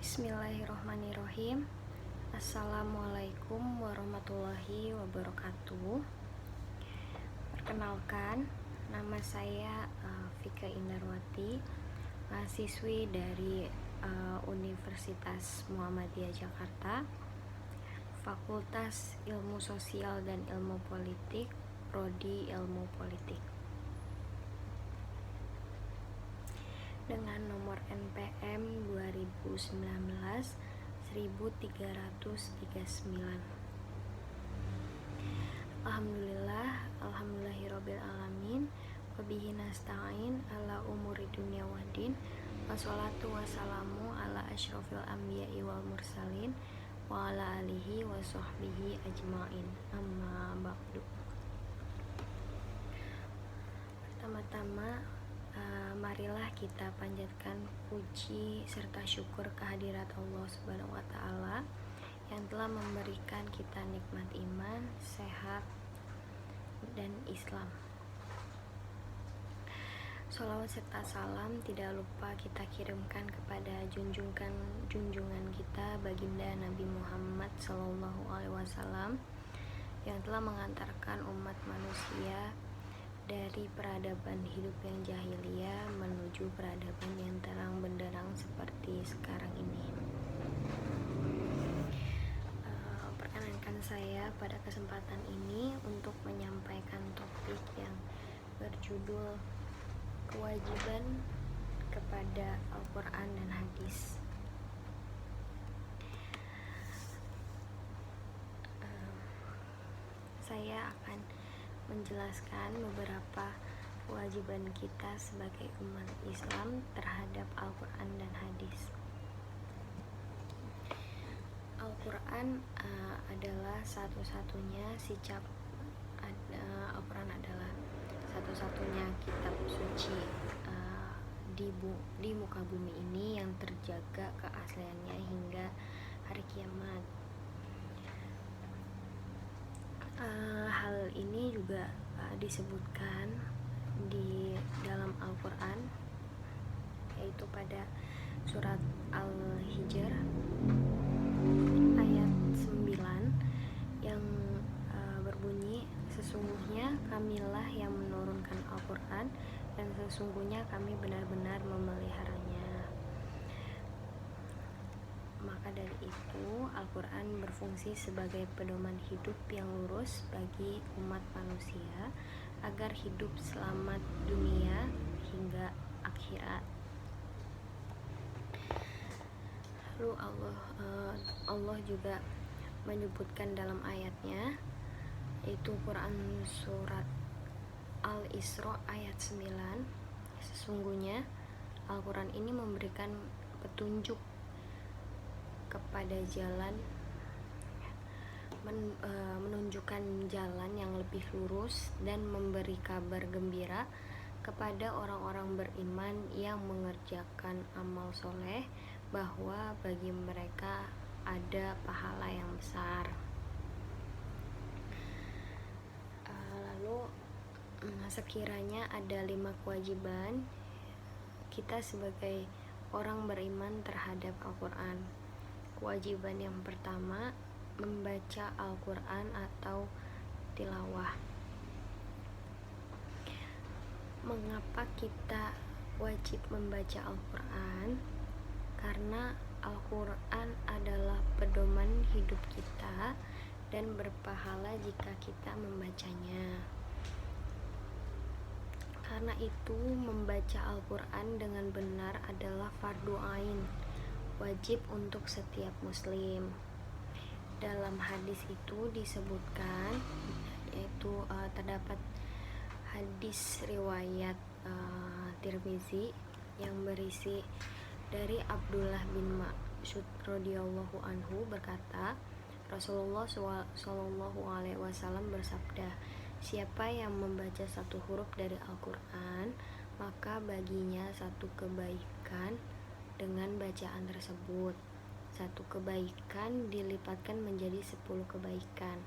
Bismillahirrohmanirrohim. Assalamualaikum warahmatullahi wabarakatuh. Perkenalkan, nama saya Vika Indarwati, mahasiswi dari Universitas Muhammadiyah Jakarta, Fakultas Ilmu Sosial dan Ilmu Politik, Prodi Ilmu Politik. Dengan nomor NPM 2019-1339. Alhamdulillahirabbil alamin, wabihi nasta'in ala umuri dunya waddin, wassalatu wassalamu ala asyrofil anbiya'i wal mursalin wa ala alihi wa sahbihi ajma'in, amma ba'du. Pertama-tama, marilah kita panjatkan puji serta syukur kehadirat Allah Subhanahu wa Ta'ala yang telah memberikan kita nikmat iman, sehat, dan Islam. Sholawat serta salam tidak lupa kita kirimkan kepada junjungan kita baginda Nabi Muhammad SAW yang telah mengantarkan umat manusia dari peradaban hidup yang jahiliyah menuju peradaban yang terang benderang seperti sekarang ini. Perkenankan saya pada kesempatan ini untuk menyampaikan topik yang berjudul kewajiban kepada Al-Quran dan Hadis. Saya akan menjelaskan beberapa kewajiban kita sebagai umat Islam terhadap Al-Quran dan Hadis. Al-Quran adalah satu-satunya Al-Quran adalah satu-satunya kitab suci di muka bumi ini yang terjaga keasliannya hingga hari kiamat. Hal ini juga disebutkan di dalam Al-Quran, yaitu pada surat Al-Hijr ayat 9 yang berbunyi, sesungguhnya kamilah yang menurunkan Al-Quran dan sesungguhnya kami benar-benar memeliharanya. Maka dari itu, Al-Quran berfungsi sebagai pedoman hidup yang lurus bagi umat manusia agar hidup selamat dunia hingga akhirat. Lalu Allah juga menyebutkan dalam ayatnya, yaitu Quran surat Al-Isra ayat 9, sesungguhnya Al-Quran ini memberikan petunjuk kepada jalan, menunjukkan jalan yang lebih lurus dan memberi kabar gembira kepada orang-orang beriman yang mengerjakan amal soleh bahwa bagi mereka ada pahala yang besar. Lalu sekiranya ada 5 kewajiban kita sebagai orang beriman terhadap Al-Quran. Kewajiban yang pertama, membaca Al-Quran atau tilawah. Mengapa kita wajib membaca Al-Quran? Karena Al-Quran adalah pedoman hidup kita dan berpahala jika kita membacanya. Karena itu, membaca Al-Quran dengan benar adalah fardu ain, wajib untuk setiap muslim. Dalam hadis itu disebutkan, yaitu terdapat hadis riwayat Tirmizi yang berisi dari Abdullah bin Mas'ud radhiyallahu anhu berkata, Rasulullah SAW bersabda, siapa yang membaca satu huruf dari Al-Quran, maka baginya satu kebaikan dengan bacaan tersebut. Satu kebaikan dilipatkan menjadi 10 kebaikan.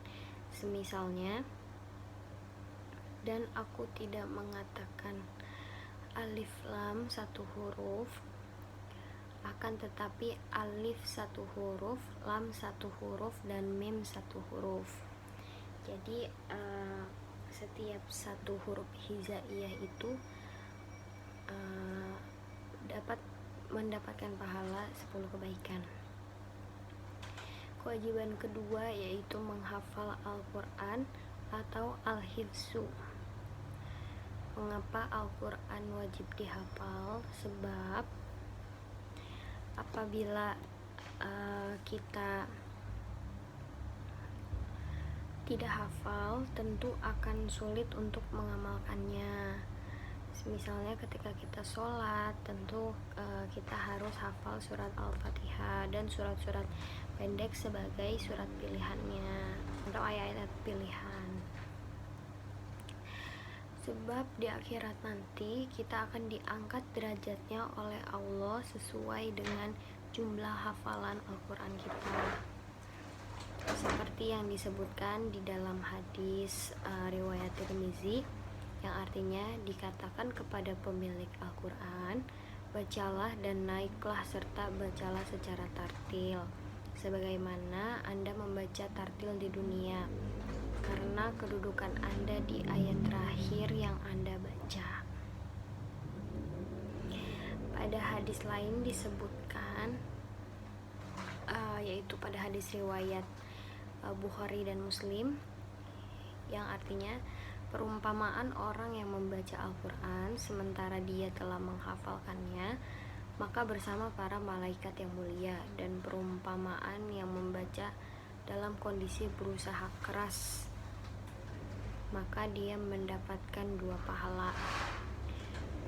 Semisalnya, dan aku tidak mengatakan alif lam satu huruf, akan tetapi alif satu huruf, lam satu huruf, dan mim satu huruf. Jadi setiap satu huruf hijaiyah itu dapat mendapatkan pahala 10 kebaikan. Kewajiban kedua yaitu menghafal Al-Quran atau Al-Hifzu. Mengapa Al-Quran wajib dihafal? Sebab apabila kita tidak hafal, tentu akan sulit untuk mengamalkannya. Misalnya ketika kita sholat, tentu kita harus hafal surat Al-Fatihah dan surat-surat pendek sebagai surat pilihannya atau ayat-ayat pilihan. Sebab di akhirat nanti kita akan diangkat derajatnya oleh Allah sesuai dengan jumlah hafalan Al-Quran kita, seperti yang disebutkan di dalam hadis riwayat Tirmizi, yang artinya dikatakan kepada pemilik Al-Quran, bacalah dan naiklah serta bacalah secara tartil sebagaimana Anda membaca tartil di dunia, karena kedudukan Anda di ayat terakhir yang Anda baca. Pada hadis lain disebutkan, yaitu pada hadis riwayat Bukhari dan Muslim, yang artinya perumpamaan orang yang membaca Al-Quran sementara dia telah menghafalkannya, maka bersama para malaikat yang mulia, dan perumpamaan yang membaca dalam kondisi berusaha keras, maka dia mendapatkan 2 pahala.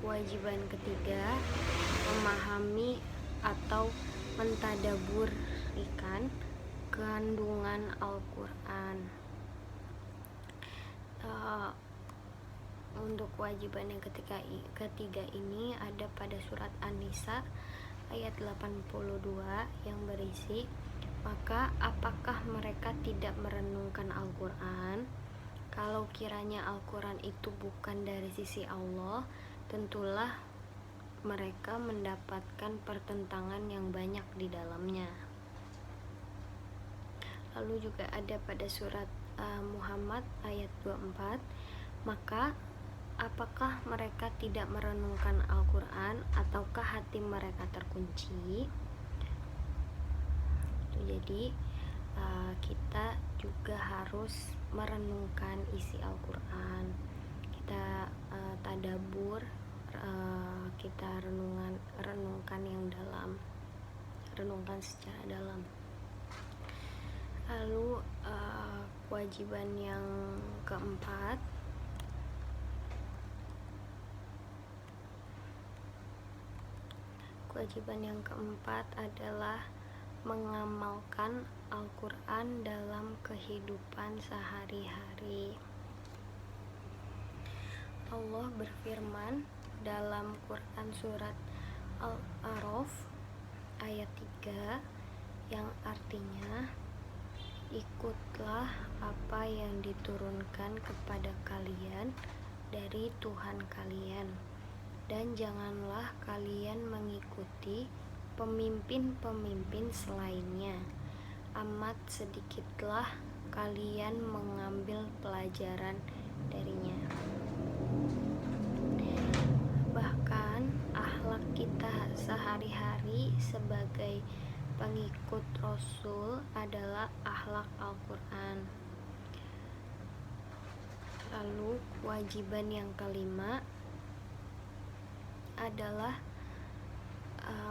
Kewajiban ketiga, memahami atau mentadaburkan kandungan Al-Quran. Untuk kewajiban yang ketiga ini ada pada surat An-Nisa ayat 82 yang berisi, maka apakah mereka tidak merenungkan Al-Quran? Kalau kiranya Al-Quran itu bukan dari sisi Allah, tentulah mereka mendapatkan pertentangan yang banyak di dalamnya. Lalu juga ada pada surat Muhammad ayat 24, maka apakah mereka tidak merenungkan Al-Quran ataukah hati mereka terkunci? Jadi kita juga harus merenungkan isi Al-Quran. Kita tadabur, kita renungkan yang dalam, renungkan secara dalam. Lalu kewajiban yang keempat, adalah mengamalkan Al-Quran dalam kehidupan sehari-hari. Allah berfirman dalam Quran surat Al-A'raf ayat 3 yang artinya, ikutlah apa yang diturunkan kepada kalian dari Tuhan kalian, dan janganlah kalian mengikuti pemimpin-pemimpin selainnya. Amat sedikitlah kalian mengambil pelajaran darinya. Bahkan akhlak kita sehari-hari sebagai pengikut Rasul adalah akhlak Al-Quran. Lalu kewajiban yang kelima adalah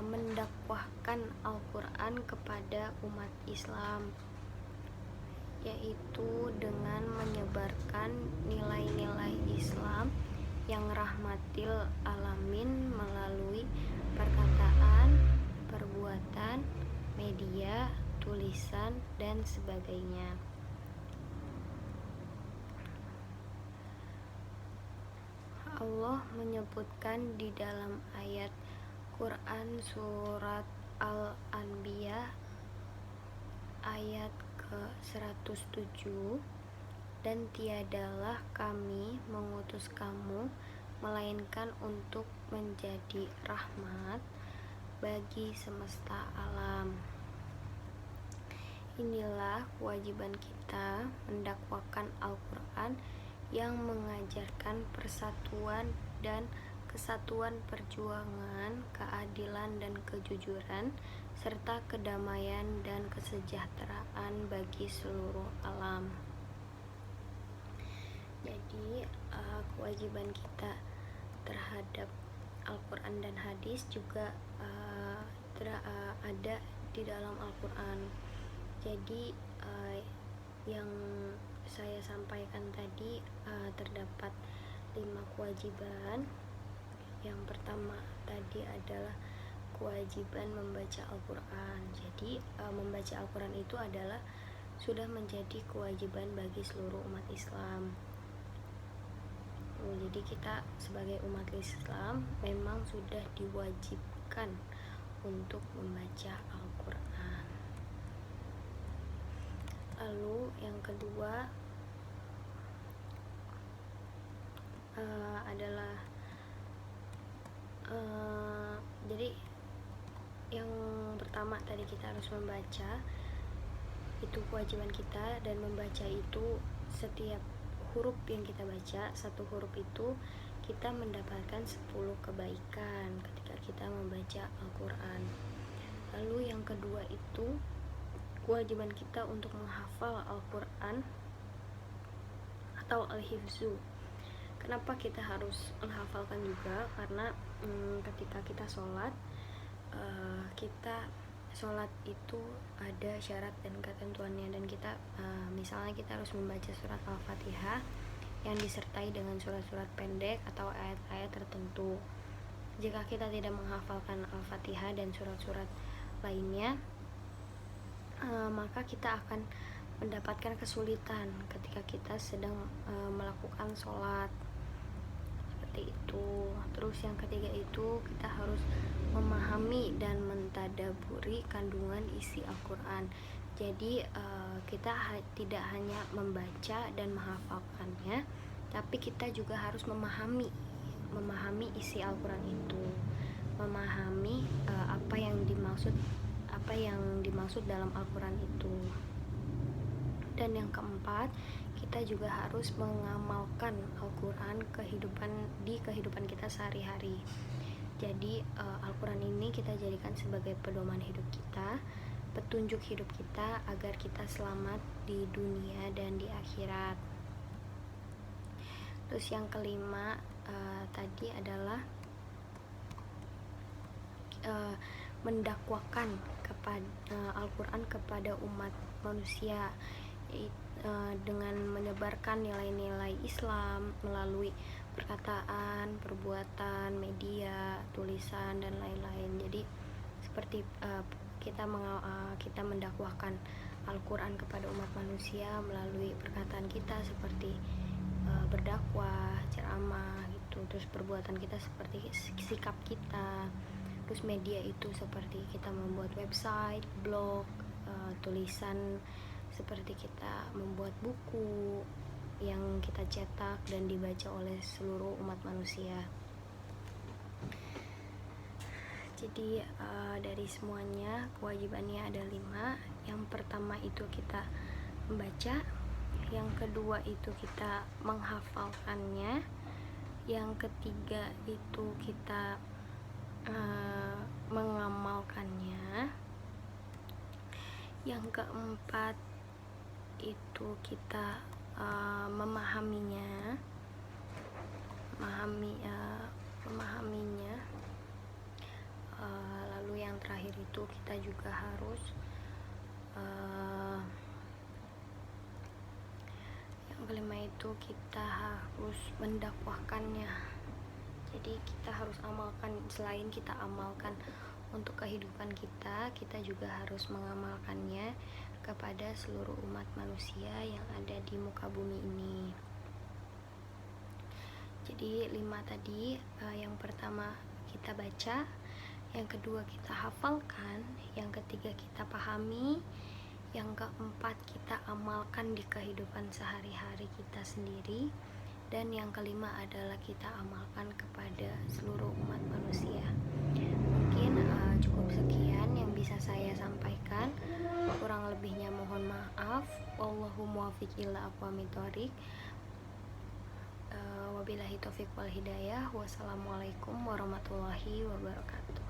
mendakwahkan Al-Quran kepada umat Islam, yaitu dengan menyebarkan nilai-nilai Islam yang rahmatil alamin melalui perkataan, perbuatan, media, tulisan, dan sebagainya. Allah menyebutkan di dalam ayat Quran surat Al-Anbiya ayat ke-107, dan tiadalah kami mengutus kamu melainkan untuk menjadi rahmat bagi semesta alam. Inilah kewajiban kita mendakwakan Al-Quran yang mengajarkan persatuan dan kesatuan, perjuangan, keadilan dan kejujuran, serta kedamaian dan kesejahteraan bagi seluruh alam. Jadi kewajiban kita terhadap Al-Quran dan hadis juga ada di dalam Al-Quran. Jadi yang saya sampaikan tadi terdapat 5 kewajiban. Yang pertama tadi adalah kewajiban membaca Al-Quran. Jadi membaca Al-Quran itu adalah sudah menjadi kewajiban bagi seluruh umat Islam. Jadi kita sebagai umat Islam memang sudah diwajibkan untuk membaca Al-Quran. Lalu yang kedua adalah jadi yang pertama tadi kita harus membaca, itu kewajiban kita, dan membaca itu setiap huruf yang kita baca, satu huruf itu kita mendapatkan 10 kebaikan ketika kita membaca Al-Quran. Lalu yang kedua itu kewajiban kita untuk menghafal Al-Quran atau al-hifzu. Kenapa kita harus menghafalkan juga? Karena ketika kita sholat, kita sholat itu ada syarat dan ketentuannya, dan kita misalnya kita harus membaca surat Al-Fatihah yang disertai dengan surat-surat pendek atau ayat-ayat tertentu. Jika kita tidak menghafalkan Al-Fatihah dan surat-surat lainnya, maka kita akan mendapatkan kesulitan ketika kita sedang melakukan sholat seperti itu. Terus yang ketiga itu kita harus memahami dan mentadaburi kandungan isi Al-Quran. Jadi kita tidak hanya membaca dan menghafalkannya, tapi kita juga harus memahami isi Al-Quran itu, memahami apa yang dimaksud dalam Al-Quran itu. Dan yang keempat, kita juga harus mengamalkan Al-Quran di kehidupan kita sehari-hari. Jadi Al-Quran ini kita jadikan sebagai pedoman hidup kita, petunjuk hidup kita agar kita selamat di dunia dan di akhirat. Terus yang kelima tadi adalah mendakwakan Al-Quran kepada umat manusia, dengan menyebarkan nilai-nilai Islam melalui perkataan, perbuatan, media, tulisan dan lain-lain. Jadi seperti kita mendakwahkan Al-Quran kepada umat manusia melalui perkataan kita seperti berdakwah, ceramah gitu. Terus perbuatan kita seperti sikap kita. Terus media itu seperti kita membuat website, blog, tulisan seperti kita membuat buku yang kita cetak dan dibaca oleh seluruh umat manusia. Jadi dari semuanya kewajibannya ada 5. Yang pertama itu kita membaca, yang kedua itu kita menghafalkannya, yang ketiga itu kita mengamalkannya, yang keempat itu kita memahaminya, lalu yang terakhir itu kita juga harus yang kelima itu kita harus mendakwahkannya. Jadi kita harus amalkan, selain kita amalkan untuk kehidupan kita juga harus mengamalkannya kepada seluruh umat manusia yang ada di muka bumi ini. Jadi 5 tadi, yang pertama kita baca, yang kedua kita hafalkan, yang ketiga kita pahami, yang keempat kita amalkan di kehidupan sehari-hari kita sendiri, dan yang kelima adalah kita amalkan kepada seluruh umat manusia. Mungkin cukup sampaikan. Kurang lebihnya mohon maaf. Wallahu muwaffiq ila aqwamit thoriq. Wabillahi taufiq wal hidayah. Wassalamualaikum warahmatullahi wabarakatuh.